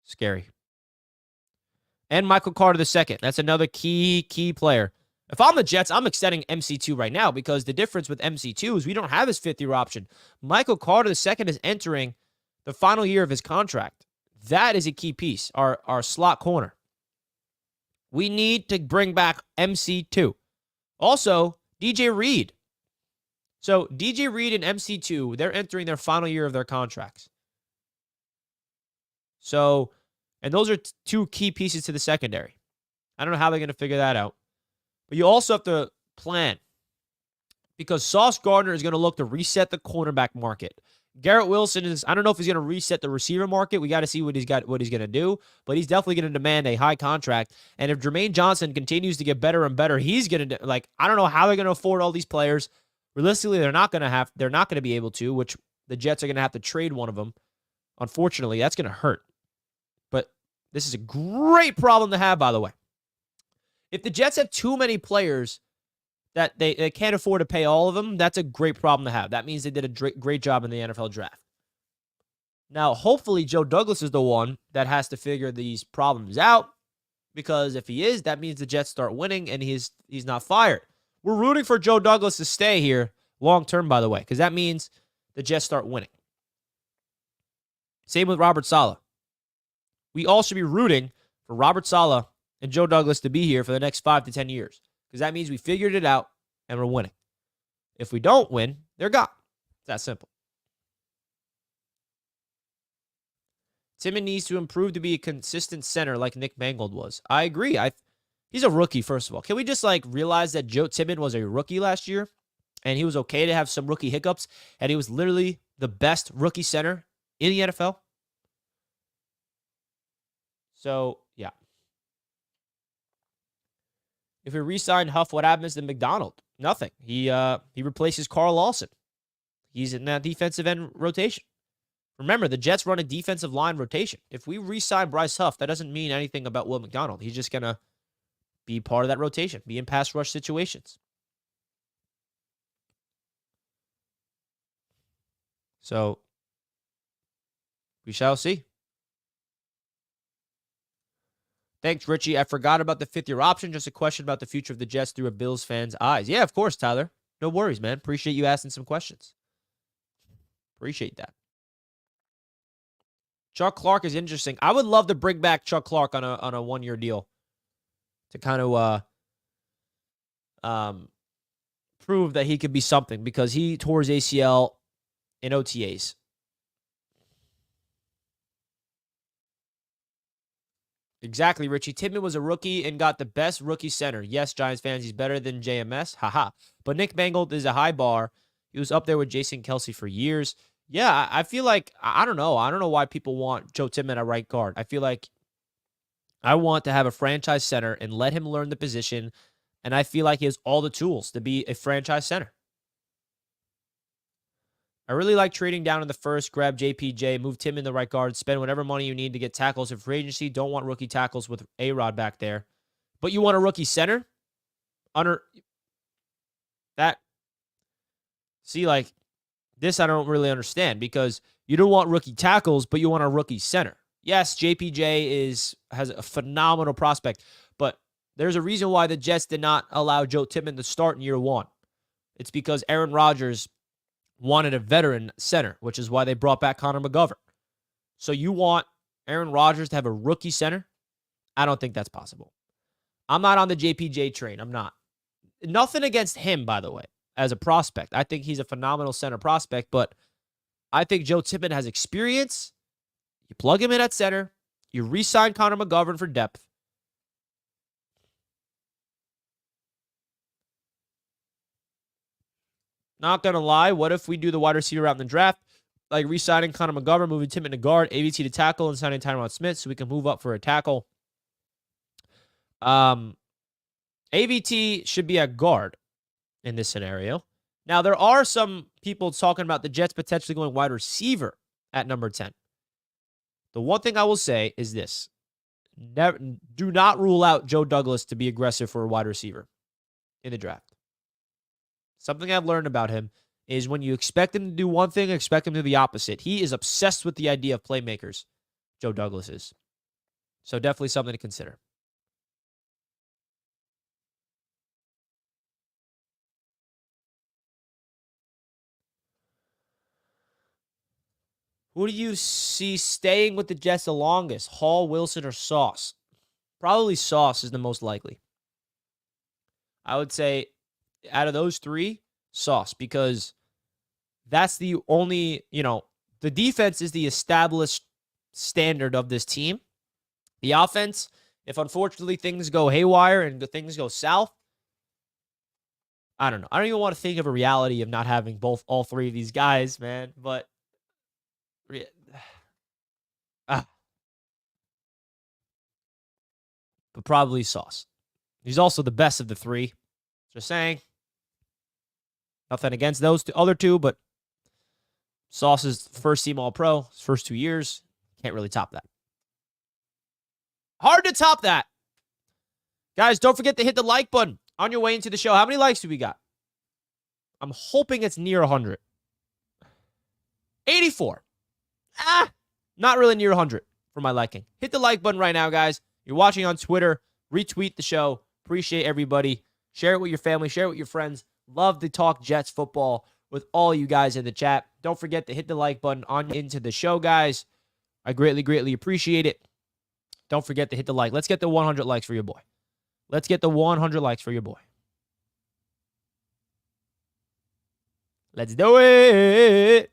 S3: Scary. And Michael Carter II. That's another key player. If I'm the Jets, I'm extending MC2 right now because the difference with MC2 is we don't have his 5th-year option. Michael Carter II is entering the final year of his contract. That is a key piece, our slot corner. We need to bring back MC2. Also, DJ Reed. So DJ Reed and MC2, they're entering their final year of their contracts. So, and those are 2 key pieces to the secondary. I don't know how they're going to figure that out. But you also have to plan. Because Sauce Gardner is going to look to reset the cornerback market. Garrett Wilson is, I don't know if he's going to reset the receiver market. We got to see what he's going to do. But he's definitely going to demand a high contract. And if Jermaine Johnson continues to get better and better, he's going to, I don't know how they're going to afford all these players. Realistically, they're not going to be able to, which the Jets are going to have to trade one of them. Unfortunately, that's going to hurt. But this is a great problem to have, by the way. If the Jets have too many players that they can't afford to pay all of them, that's a great problem to have. That means they did a great job in the NFL draft. Now, hopefully, Joe Douglas is the one that has to figure these problems out, because if he is, that means the Jets start winning and he's not fired. We're rooting for Joe Douglas to stay here long term, by the way, because that means the Jets start winning. Same with Robert Saleh. We all should be rooting for Robert Saleh and Joe Douglas to be here for the next 5 to 10 years. Because that means we figured it out and we're winning. If we don't win, they're gone. It's that simple. Timmons needs to improve to be a consistent center like Nick Mangold was. I agree. He's a rookie, first of all. Can we just realize that Joe Timmons was a rookie last year and he was okay to have some rookie hiccups and he was literally the best rookie center in the NFL? So, yeah. If we re-sign Huff, what happens to McDonald? Nothing. He replaces Carl Lawson. He's in that defensive end rotation. Remember, the Jets run a defensive line rotation. If we re-sign Bryce Huff, that doesn't mean anything about Will McDonald. He's just going to be part of that rotation, be in pass rush situations. So, we shall see. Thanks, Richie. I forgot about the fifth-year option. Just a question about the future of the Jets through a Bills fan's eyes. Yeah, of course, Tyler. No worries, man. Appreciate you asking some questions. Appreciate that. Chuck Clark is interesting. I would love to bring back Chuck Clark on a one-year deal to kind of prove that he could be something because he tore his ACL in OTAs. Exactly, Richie. Timmons was a rookie and got the best rookie center. Yes, Giants fans, he's better than JMS. Haha. But Nick Mangold is a high bar. He was up there with Jason Kelsey for years. Yeah, I feel like, I don't know. I don't know why people want Joe Timmons at right guard. I feel like I want to have a franchise center and let him learn the position, and I feel like he has all the tools to be a franchise center. I really like trading down in the first, grab JPJ, move Tim in the right guard, spend whatever money you need to get tackles in free agency. Don't want rookie tackles with A-Rod back there. But you want a rookie center? Under that. See, this I don't really understand because you don't want rookie tackles, but you want a rookie center. Yes, JPJ has a phenomenal prospect, but there's a reason why the Jets did not allow Joe Timmons to start in year one. It's because Aaron Rodgers wanted a veteran center, which is why they brought back Connor McGovern. So you want Aaron Rodgers to have a rookie center? I don't think that's possible. I'm not on the JPJ train. I'm not. Nothing against him, by the way, as a prospect. I think he's a phenomenal center prospect, but I think Joe Timmons has experience. You plug him in at center. You re-sign Connor McGovern for depth. Not going to lie, what if we do the wide receiver route in the draft? Like re-signing Connor McGovern, moving Timmons to guard, AVT to tackle, and signing Tyron Smith so we can move up for a tackle. AVT should be at guard in this scenario. Now, there are some people talking about the Jets potentially going wide receiver at number 10. The one thing I will say is this. Do not rule out Joe Douglas to be aggressive for a wide receiver in the draft. Something I've learned about him is when you expect him to do one thing, expect him to do the opposite. He is obsessed with the idea of playmakers, Joe Douglas is. So definitely something to consider. Who do you see staying with the Jets the longest? Hall, Wilson, or Sauce? Probably Sauce is the most likely. I would say out of those three, Sauce, because that's the only, the defense is the established standard of this team. The offense, if unfortunately things go haywire and things go south, I don't know. I don't even want to think of a reality of not having all three of these guys, man, but but probably Sauce. He's also the best of the three. Just saying. Nothing against those other two, but Sauce is first team All-Pro, his first 2 years. Can't really top that. Hard to top that. Guys, don't forget to hit the like button on your way into the show. How many likes do we got? I'm hoping it's near 100. 84. Not really near 100 for my liking. Hit the like button right now, guys. You're watching on Twitter. Retweet the show. Appreciate everybody. Share it with your family. Share it with your friends. Love to talk Jets football with all you guys in the chat. Don't forget to hit the like button on into the show, guys. I greatly, greatly appreciate it. Don't forget to hit the like. Let's get the 100 likes for your boy. Let's get the 100 likes for your boy. Let's do it.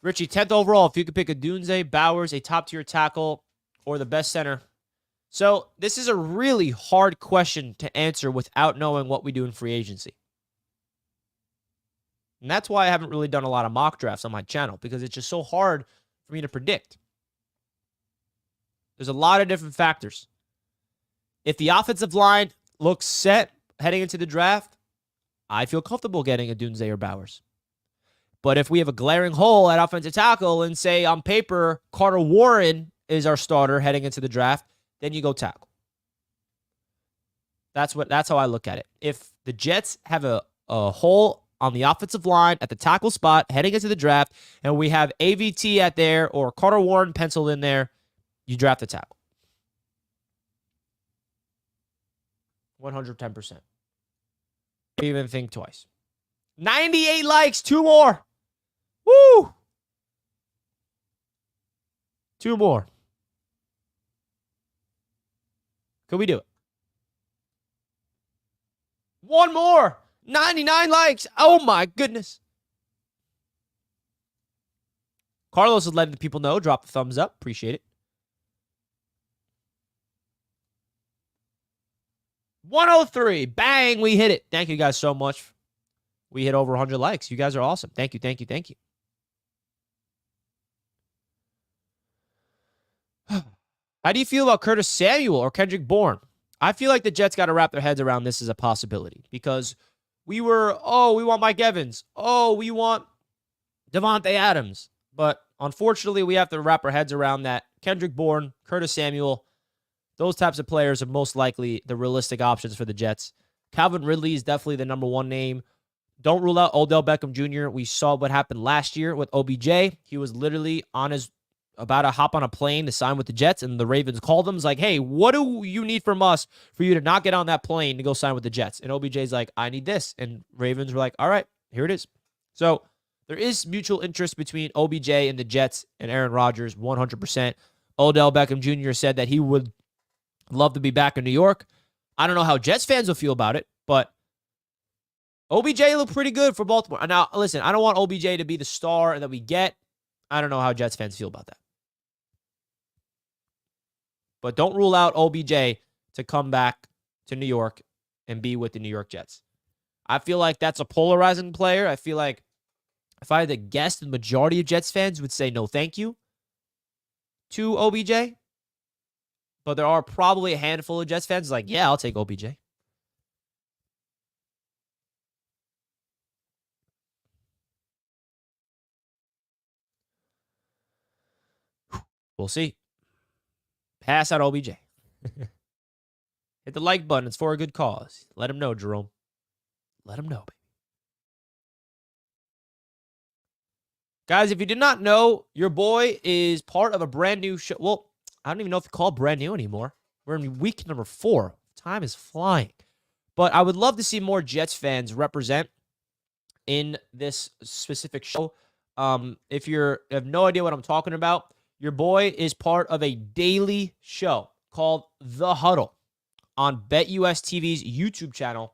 S3: Richie, 10th overall. If you could pick a Dunze, Bowers, a top-tier tackle, or the best center. So this is a really hard question to answer without knowing what we do in free agency. And that's why I haven't really done a lot of mock drafts on my channel, because it's just so hard for me to predict. There's a lot of different factors. If the offensive line looks set heading into the draft, I feel comfortable getting a Dunze or Bowers. But if we have a glaring hole at offensive tackle and say on paper Carter Warren is our starter heading into the draft, then you go tackle. That's how I look at it. If the Jets have a hole on the offensive line at the tackle spot heading into the draft, and we have AVT at there or Carter Warren penciled in there, you draft the tackle. 110%. Even think twice. 98 likes, 2 more. Woo! 2 more. Could we do it? 1 more. 99 likes. Oh my goodness. Carlos is letting the people know. Drop the thumbs up. Appreciate it. 103. Bang. We hit it. Thank you guys so much. We hit over 100 likes. You guys are awesome. Thank you. Thank you. Thank you. How do you feel about Curtis Samuel or Kendrick Bourne? I feel like the Jets got to wrap their heads around this as a possibility, because we want Mike Evans. We want Devontae Adams. But unfortunately, we have to wrap our heads around that Kendrick Bourne, Curtis Samuel, those types of players are most likely the realistic options for the Jets. Calvin Ridley is definitely the number one name. Don't rule out Odell Beckham Jr. We saw what happened last year with OBJ. He was literally about to hop on a plane to sign with the Jets, and the Ravens called him. It's like, hey, what do you need from us for you to not get on that plane to go sign with the Jets? And OBJ's like, I need this. And Ravens were like, all right, here it is. So there is mutual interest between OBJ and the Jets and Aaron Rodgers, 100%. Odell Beckham Jr. said that he would love to be back in New York. I don't know how Jets fans will feel about it, but OBJ looked pretty good for Baltimore. Now, listen, I don't want OBJ to be the star that we get. I don't know how Jets fans feel about that. But don't rule out OBJ to come back to New York and be with the New York Jets. I feel like that's a polarizing player. I feel like if I had to guess, the majority of Jets fans would say no thank you to OBJ. But there are probably a handful of Jets fans like, yeah, I'll take OBJ. We'll see. Pass out OBJ. Hit the like button. It's for a good cause. Let him know, Jerome. Let him know, baby. Guys, if you did not know, your boy is part of a brand new show. Well, I don't even know if it's called brand new anymore. We're in week number 4. Time is flying. But I would love to see more Jets fans represent in this specific show. If you have no idea what I'm talking about, your boy is part of a daily show called The Huddle on BetUS TV's YouTube channel.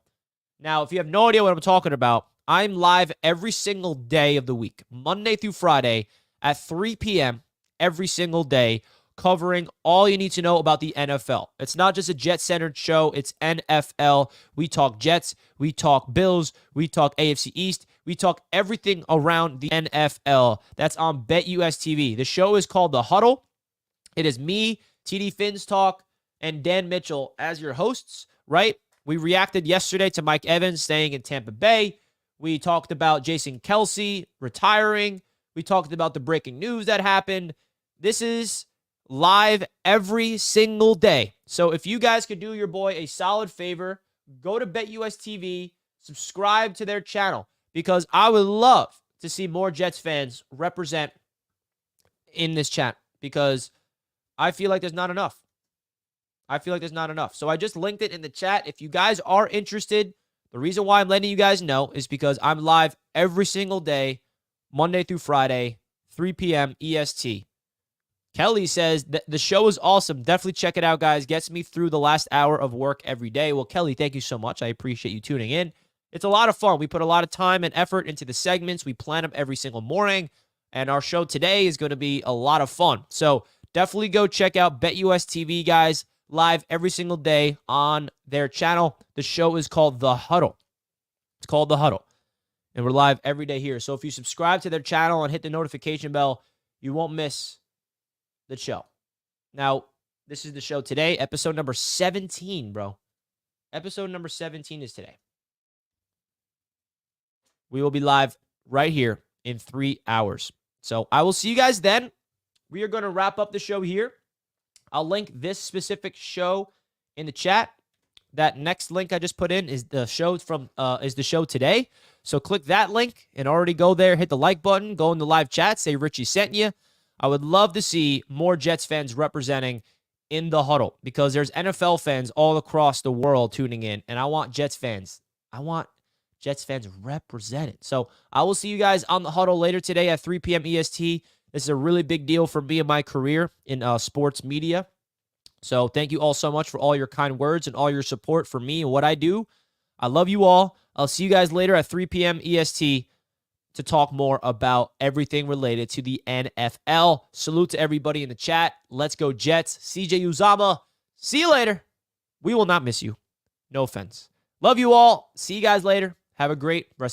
S3: Now, if you have no idea what I'm talking about, I'm live every single day of the week, Monday through Friday at 3 p.m. every single day, covering all you need to know about the NFL. It's not just a Jet-centered show. It's NFL. We talk Jets. We talk Bills. We talk AFC East. We talk everything around the NFL. That's on BetUS TV. The show is called The Huddle. It is me, TD Finns Talk, and Dan Mitchell as your hosts, right? We reacted yesterday to Mike Evans staying in Tampa Bay. We talked about Jason Kelce retiring. We talked about the breaking news that happened. This is live every single day. So if you guys could do your boy a solid favor, go to BetUS TV, subscribe to their channel, because I would love to see more Jets fans represent in this chat, because I feel like there's not enough. So I just linked it in the chat. If you guys are interested, the reason why I'm letting you guys know is because I'm live every single day, Monday through Friday, 3 p.m. EST. Kelly says that the show is awesome. Definitely check it out, guys. Gets me through the last hour of work every day. Well, Kelly, thank you so much. I appreciate you tuning in. It's a lot of fun. We put a lot of time and effort into the segments. We plan them every single morning. And our show today is going to be a lot of fun. So definitely go check out BetUS TV, guys, live every single day on their channel. The show is called The Huddle. It's called The Huddle. And we're live every day here. So if you subscribe to their channel and hit the notification bell, you won't miss the show. Now, this is the show today, episode number 17, bro. Episode number 17 is today. We will be live right here in 3 hours. So I will see you guys then. We are going to wrap up the show here. I'll link this specific show in the chat. That next link I just put in is the show today. So click that link and already go there, hit the like button, go in the live chat, say Richie sent you. I would love to see more Jets fans representing in the huddle because there's NFL fans all across the world tuning in, and I want Jets fans. I want Jets fans represented. So I will see you guys on the huddle later today at 3 p.m. EST. This is a really big deal for me and my career in sports media. So thank you all so much for all your kind words and all your support for me and what I do. I love you all. I'll see you guys later at 3 p.m. EST to talk more about everything related to the NFL. Salute to everybody in the chat. Let's go Jets. CJ Uzomah. See you later. We will not miss you. No offense. Love you all. See you guys later. Have a great rest.